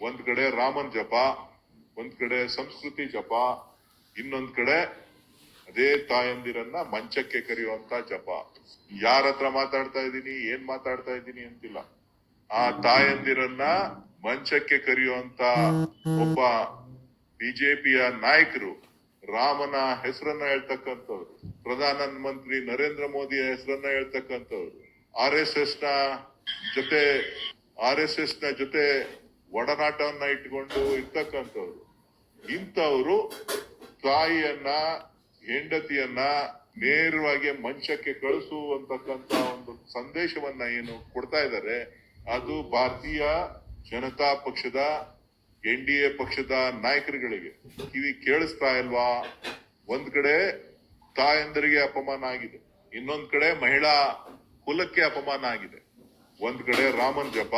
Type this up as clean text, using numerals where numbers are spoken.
ಒಂದ್ ಕಡೆ ರಾಮನ್ ಜಪ, ಒಂದ್ ಕಡೆ ಸಂಸ್ಕೃತಿ ಜಪ, ಇನ್ನೊಂದ್ ಕಡೆ ಅದೇ ತಾಯಂದಿರನ್ನ ಮಂಚಕ್ಕೆ ಕರೆಯುವಂತ ಜಪ. ಯಾರ ಹತ್ರ ಮಾತಾಡ್ತಾ ಇದ್ದೀನಿ, ಏನ್ ಮಾತಾಡ್ತಾ ಇದ್ದೀನಿ ಅಂತಿಲ್ಲ. ಆ ತಾಯಂದಿರನ್ನ ಮಂಚಕ್ಕೆ ಕರೆಯುವಂತ ಒಬ್ಬ ಬಿಜೆಪಿಯ ನಾಯಕರು ರಾಮನ ಹೆಸರನ್ನ ಹೇಳ್ತಕ್ಕಂಥವ್ರು, ಪ್ರಧಾನ ಮಂತ್ರಿ ನರೇಂದ್ರ ಮೋದಿಯ ಹೆಸರನ್ನ ಹೇಳ್ತಕ್ಕಂಥವ್ರು, ಆರ್ ಎಸ್ ಎಸ್ ನ ಜೊತೆ ಒಡನಾಟವನ್ನ ಇಟ್ಕೊಂಡು ಇರ್ತಕ್ಕಂಥವ್ರು. ಇಂಥವ್ರು ತಾಯಿಯನ್ನ, ಹೆಂಡತಿಯನ್ನ ನೇರವಾಗಿ ಮಂಚಕ್ಕೆ ಕಳಿಸುವಂತಕ್ಕಂತ ಒಂದು ಸಂದೇಶವನ್ನ ಏನು ಕೊಡ್ತಾ ಇದ್ದಾರೆ, ಅದು ಭಾರತೀಯ ಜನತಾ ಪಕ್ಷದ NDA ಪಕ್ಷದ ನಾಯಕರುಗಳಿಗೆ ಕಿವಿ ಕೇಳಿಸ್ತಾ ಇಲ್ವಾ? ಒಂದ್ ಕಡೆ ತಾಯಂದರಿಗೆ ಅಪಮಾನ ಆಗಿದೆ, ಇನ್ನೊಂದ್ ಕಡೆ ಮಹಿಳಾ ಕುಲಕ್ಕೆ ಅಪಮಾನ ಆಗಿದೆ. ಒಂದ್ ಕಡೆ ರಾಮನ್ ಜಪ,